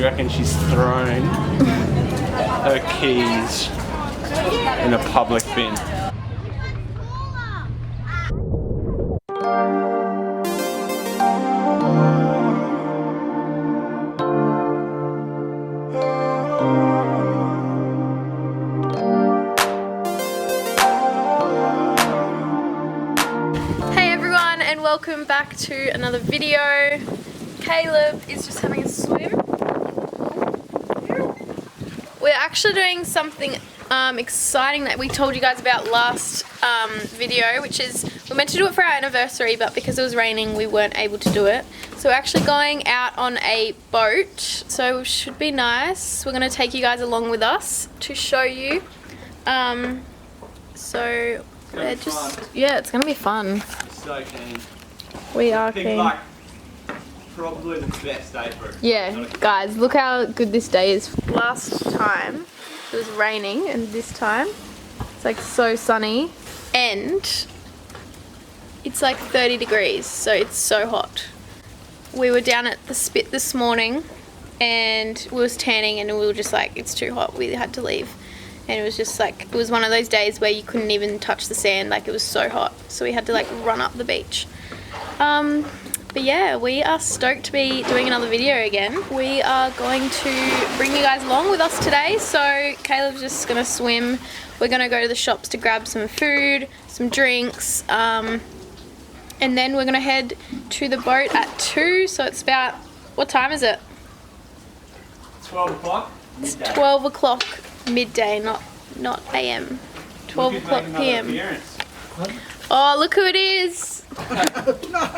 She reckons she's thrown her keys in a public bin. Welcome back to another video. Caleb is just having a swim. We're actually doing something exciting that we told you guys about last video, which is we're meant to do it for our anniversary, but because it was raining we weren't able to do it. So we're actually going out on a boat, so it should be nice. We're going to take you guys along with us to show you. So we're just, yeah, it's going to be fun. So keen. We are keen. Like, probably the best day for it. Yeah, guys, look how good this day is. Last time it was raining, and this time it's like so sunny, and it's like 30 degrees, so it's so hot. We were down at the Spit this morning, and we was tanning, and we were just like, it's too hot. We had to leave, and it was just like, it was one of those days where you couldn't even touch the sand, like it was so hot. So we had to like run up the beach. But yeah, we are stoked to be doing another video again. We are going to bring you guys along with us today. So Caleb's just gonna swim. We're gonna go to the shops to grab some food, some drinks, and then we're gonna head to the boat at 2. So it's about, what time is it? 12 o'clock? It's 12 o'clock midday, not AM. 12 o'clock PM. Oh, look who it is! No!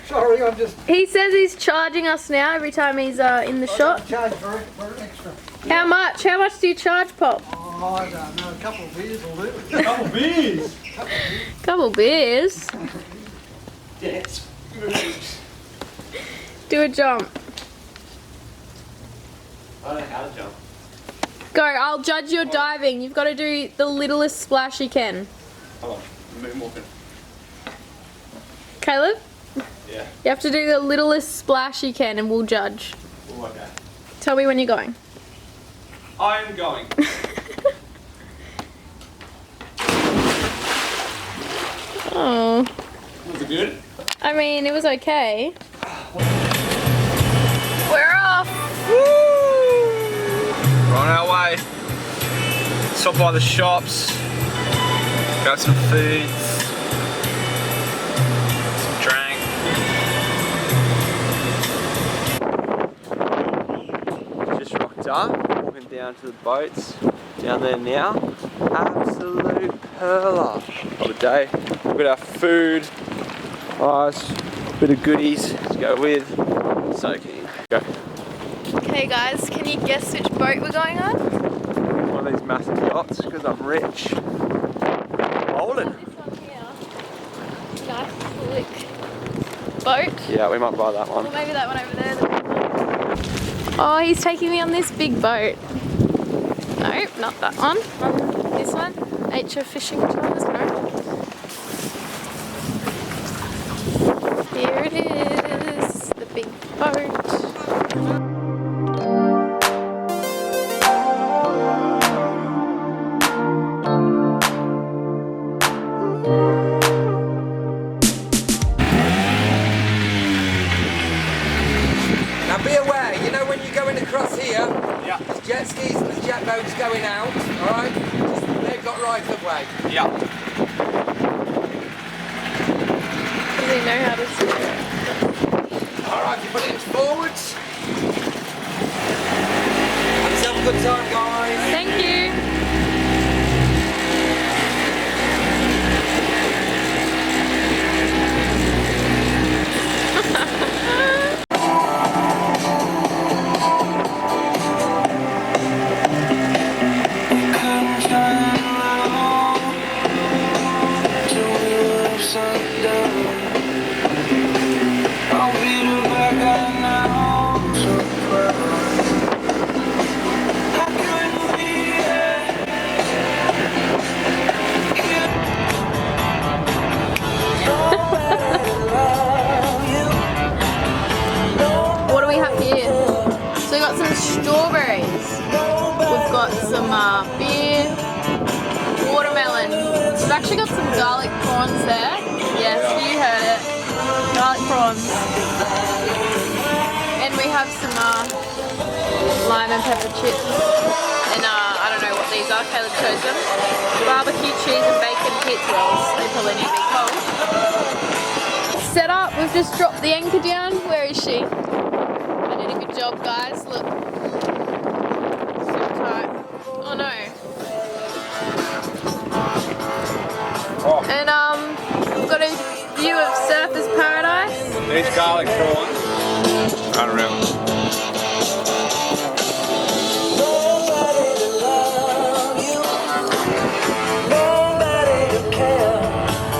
Sorry, I'm just... He says he's charging us now every time he's in the shop. Charge for extra. How much? How much do you charge, Pop? Oh, I don't know. A couple of beers will do. A couple beers! Couple beers? Yes. Do a jump. I don't know how to jump. Go, I'll judge your diving. You've got to do the littlest splash you can. Hold on, I'm walking. Caleb? Yeah. You have to do the littlest splash you can and we'll judge. Oh, okay. Tell me when you're going. I am going. Oh. Was it good? I mean, it was okay. We're off! Woo! We're on our way. Stop by the shops. Grab some food. Some drink. Just rocked up. Walking down to the boats. Down there now. Absolute perler of a day. We've got our food. Nice. Bit of goodies to go with. So keen. Go. Okay guys, can you guess which boat we're going on? One of these massive yachts because I'm rich. Rolling. This one here. Nice slick boat. Yeah, we might buy that one. Or maybe that one over there. Oh, he's taking me on this big boat. Nope, not that one. On this one. Nature Fishing Club, isn't it? Here it is, the big boat. Now be aware, you know when you're going across here, Yeah. there's jet skis and there's jet boats going out, alright? They've got right of way. Yeah. Does he know how to steer it? Alright, you put it forwards. Have yourself a good time, guys. Thank you. I could beer, watermelon. We've actually got some garlic prawns there. Yes, you heard it. Garlic prawns. And we have some lime and pepper chips. And I don't know what these are. Caleb chose them. Barbecue cheese and bacon pizza rolls. They probably need to be cold. Set up. We've just dropped the anchor down. Where is she? I did a good job, guys. Look. Super tight. Oh no. And we've got a view of Surfer's Paradise. These garlic prawns. I don't remember.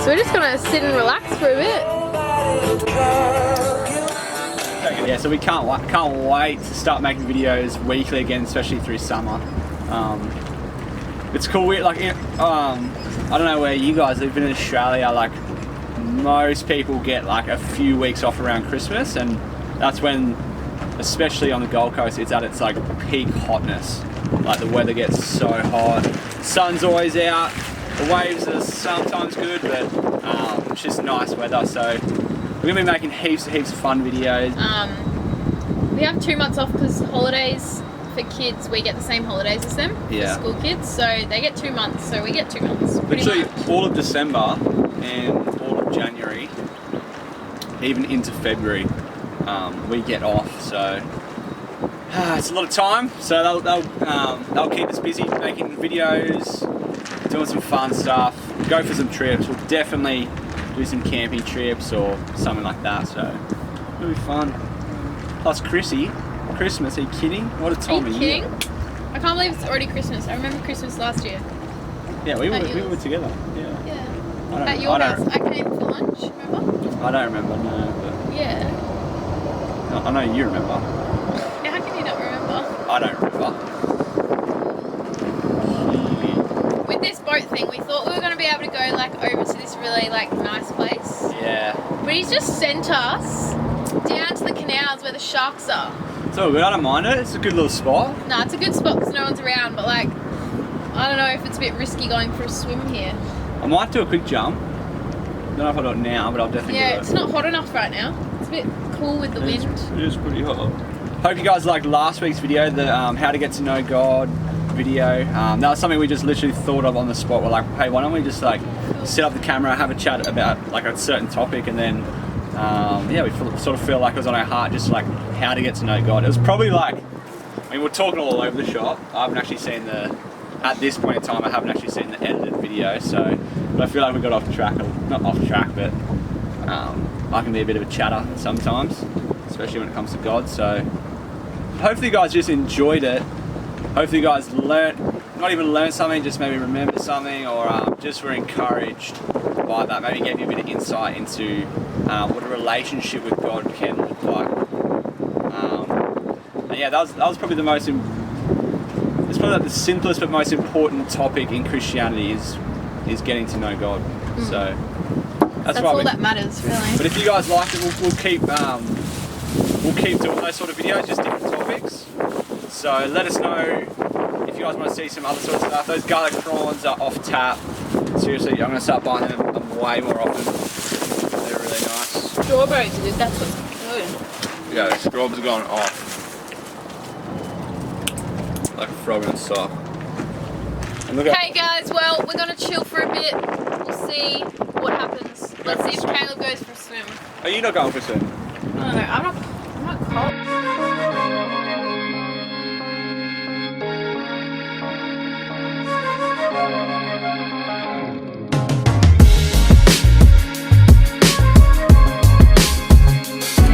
So we're just gonna sit and relax for a bit. Yeah, so we can't wait to start making videos weekly again, especially through summer. It's cool. Like, I don't know where you guys live, but in Australia, like most people get like a few weeks off around Christmas, and that's when, especially on the Gold Coast, it's at its like peak hotness. Like the weather gets so hot, sun's always out, the waves are sometimes good, but it's just nice weather. So we're gonna be making heaps of fun videos. We have 2 months off because holidays for kids, we get the same holidays as them, Yeah. for school kids, so they get 2 months, so we get 2 months. Literally Much. all of December and all of January, even into February, we get off. So it's a lot of time. So they'll keep us busy making videos, doing some fun stuff, go for some trips. We'll definitely do some camping trips or something like that. So it'll be fun. Plus Christmas, are you kidding? What a time Are you of kidding? year. I can't believe it's already Christmas. I remember Christmas last year. Yeah, we At were yours. together. Yeah. Yeah. At your house. I came for lunch, remember? I don't remember, no, but Yeah. I know you remember. Now how can you not remember? I don't remember. With this boat thing, we thought we were going to be able to go like over to this really like nice place. Yeah. But he's just sent us down to the canals where the sharks are. It's all good, I don't mind it. It's a good little spot. No, it's a good spot because no one's around, but like, I don't know if it's a bit risky going for a swim here. I might do a quick jump. Don't know if I'll do it now, but I'll definitely Yeah, do it's it. not hot enough right now. It's a bit cool with the wind. It is pretty hot. Hope you guys liked last week's video, the how to get to know God video. That was something we just literally thought of on the spot. We're like, hey, why don't we just like set up the camera, have a chat about like a certain topic, and then yeah, we sort of feel like it was on our heart, just like how to get to know God. It was probably like, I mean, we're talking all over the shop. I haven't actually seen at this point in time, I haven't actually seen the edited video, so, but I feel like we got off track, not off track, but I can be a bit of a chatter sometimes, especially when it comes to God. So hopefully you guys just enjoyed it. Hopefully you guys not even learned something, just maybe remembered something, or just were encouraged by that. Maybe gave you a bit of insight into what a relationship with God can look like. And yeah, that was probably the most. It's probably like the simplest but most important topic in Christianity is getting to know God. So that's all that matters, really. But if you guys like it, we'll keep doing those sort of videos, just different topics. So let us know if you guys want to see some other sort of stuff. Those garlic prawns are off tap. Seriously, I'm going to start buying them way more often. They're really nice. Strawberries, dude, that's what's good. Yeah, the strawberries are going off. Like a frog in a sock. Okay guys, well, we're going to chill for a bit. We'll see what happens. Let's see if Caleb goes for a swim. Are you not going for a swim? I don't know, I'm not cold.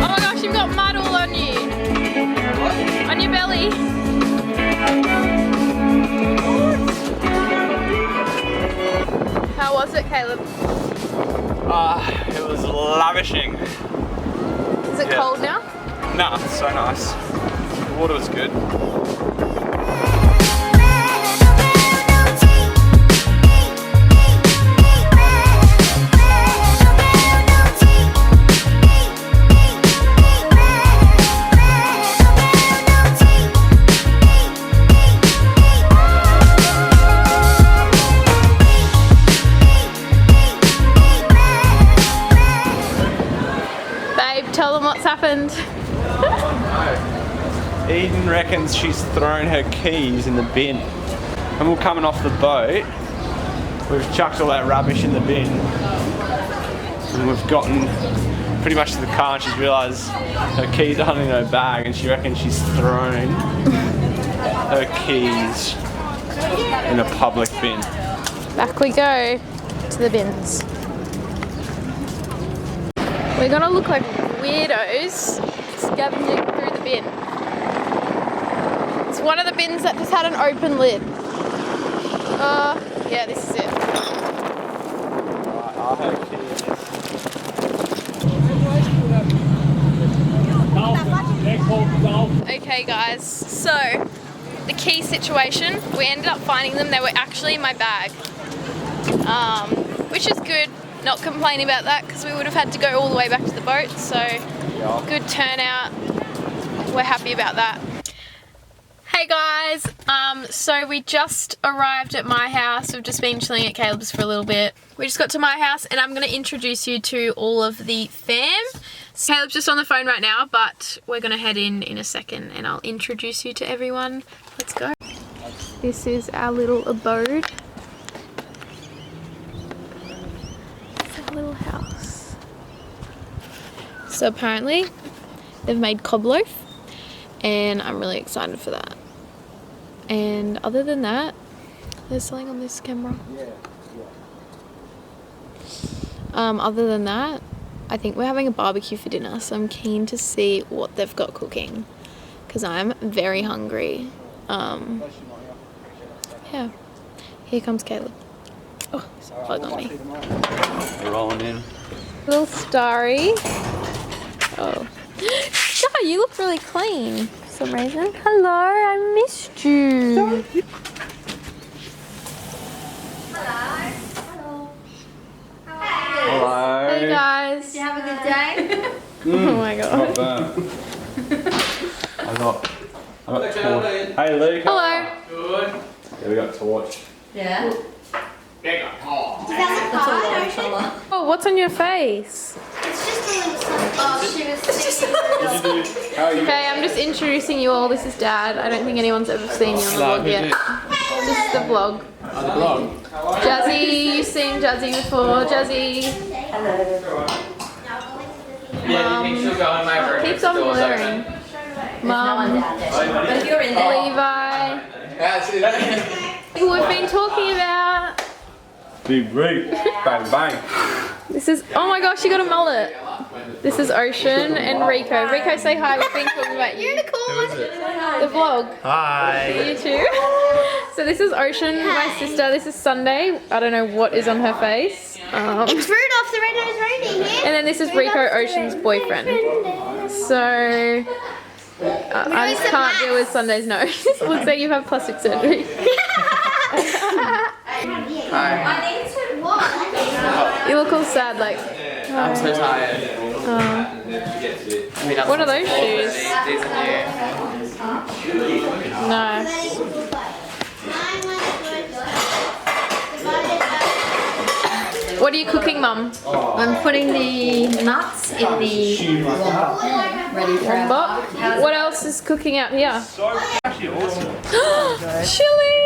Oh my gosh, you've got mud all on you. What? On your belly. How was it, Caleb? It was lavishing. Is it cold now? Nah, it's so nice. The water was good. happened? Eden reckons she's thrown her keys in the bin. And we're coming off the boat. We've chucked all that rubbish in the bin. And we've gotten pretty much to the car and she's realised her keys aren't in her bag and she reckons she's thrown her keys in a public bin. Back we go to the bins. We're gonna look like weirdos scavenging through the bin. It's one of the bins that just had an open lid. Yeah, this is it. Alright, I'll have a key in this. Okay guys, so the key situation, we ended up finding them. They were actually in my bag, which is good. Not complaining about that because we would have had to go all the way back to the boat, so good turnout. We're happy about that. Hey guys, so we just arrived at my house. We've just been chilling at Caleb's for a little bit. We just got to my house and I'm going to introduce you to all of the fam. So Caleb's just on the phone right now, but we're going to head in a second and I'll introduce you to everyone. Let's go. This is our little abode. It's our little house. So apparently they've made cob loaf and I'm really excited for that. And other than that, there's something on this camera. Other than that, I think we're having a barbecue for dinner, so I'm keen to see what they've got cooking because I'm very hungry. Yeah, here comes Caleb. Oh, there's a plug on me. We're rolling in. Little Starry. Oh, Star, you look really clean for some reason. Hello, I missed you. Hello. Hey guys. Did you have a good day? Oh my god. Not bad. I got torch. Hey Luke. Hello. Good. Yeah, we got torch. Yeah. Oh. Oh, what's on your face? It's just a little something. Oh, she was thinking. How are you? Okay, I'm just introducing you all. This is Dad. I don't think anyone's ever seen you on the vlog yet. Just the vlog. The vlog. Jazzy, you've seen Jazzy before. Jazzy. Yeah, you think she'll go in my room? Keeps on blurring. Mum. But if you're in there. Levi. That's it. Who we've been talking about. Big Reap. Bang bang. This is, oh my gosh, you got a mullet. This is Ocean and Rico. Rico, say hi. We've been talking about you. The vlog. Hi. You too. So this is Ocean, my sister. This is Sunday. I don't know what is on her face. It's Rudolph the Red-Nosed Reindeer here. And then this is Rico, Ocean's boyfriend. So I just can't deal with Sunday's nose. Looks like you have plastic surgery. You look all sad, like. I'm so tired. What are those shoes? These are new. No. What are you cooking, Mum? I'm putting the nuts in the wok, ready for our Bok? What else is cooking out here? Actually awesome. Chili!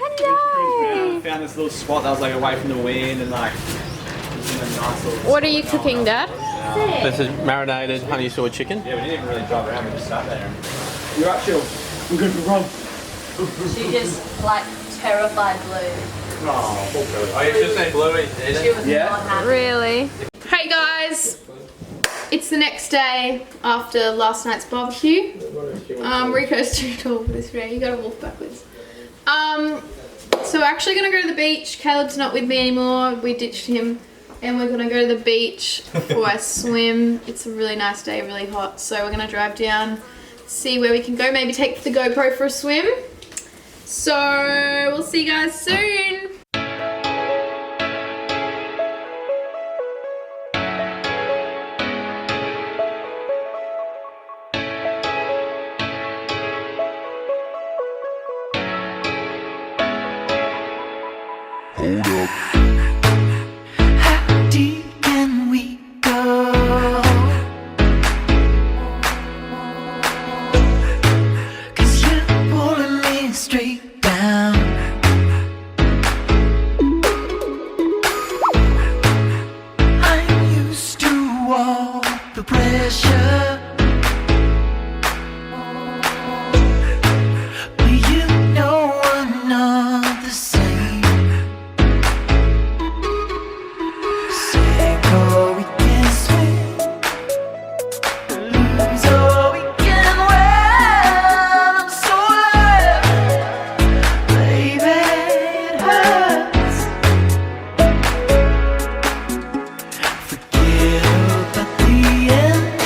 Hello! Found this little spot that was like away from the wind and like. What are you cooking, Dad? This is marinated honey soy chicken. Yeah, we didn't even really drive around, we just sat there. You're right, chill. I'm good for run. She just like terrified Blue. Oh, you should say bluey. She was not happy. Really? Hey guys! It's the next day after last night's barbecue. Rico's too tall for this video. You gotta walk backwards. So we're actually gonna go to the beach. Caleb's not with me anymore. We ditched him. And we're gonna go to the beach before I swim. It's a really nice day, really hot. So we're gonna drive down, see where we can go. Maybe take the GoPro for a swim. So we'll see you guys soon. Hold up. How deep can we go? pressure. But you know I'm not the same. Sink or we can swim, lose or we can win. I'm so alive, baby, it hurts. Forget about the end.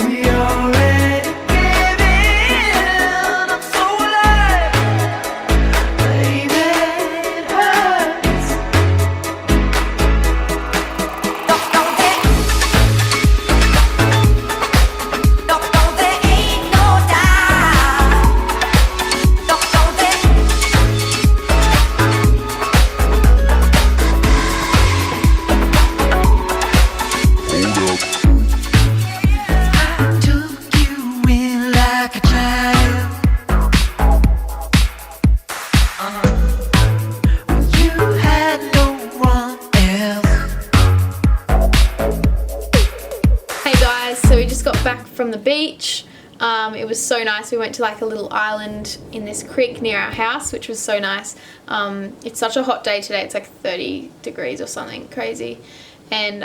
We already gave in. I'm so alive, baby, it hurts. There ain't no doubt. I took you in like a child. When you had no one else. Hey guys, so we just got back from the beach. It was so nice. We went to like a little island in this creek near our house, which was so nice. It's such a hot day today. It's like 30 degrees or something crazy. And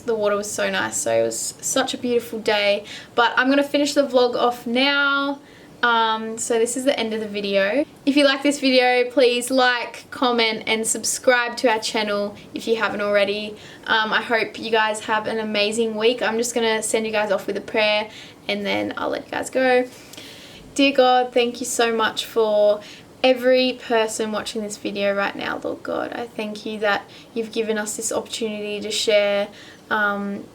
the water was so nice. So it was such a beautiful day. But I'm going to finish the vlog off now. So this is the end of the video. If you like this video, please like, comment and subscribe to our channel if you haven't already. I hope you guys have an amazing week. I'm just going to send you guys off with a prayer and then I'll let you guys go. Dear God, thank you so much for every person watching this video right now, Lord God. I thank you that you've given us this opportunity to share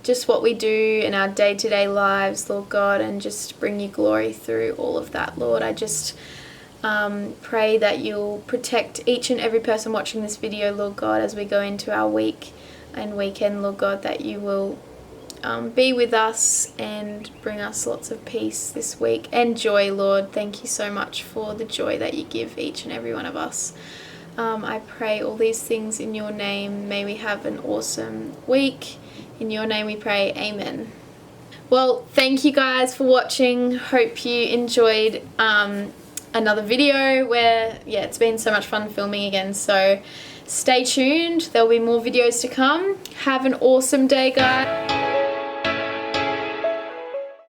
just what we do in our day-to-day lives, Lord God, and just bring you glory through all of that, Lord. I just pray that you'll protect each and every person watching this video, Lord God, as we go into our week and weekend, Lord God, that you will be with us and bring us lots of peace this week and joy, Lord. Thank you so much for the joy that you give each and every one of us. I pray all these things in your name. May we have an awesome week. In your name we pray, amen. Well, thank you guys for watching. Hope you enjoyed another video where, yeah, it's been so much fun filming again. So stay tuned. There'll be more videos to come. Have an awesome day, guys.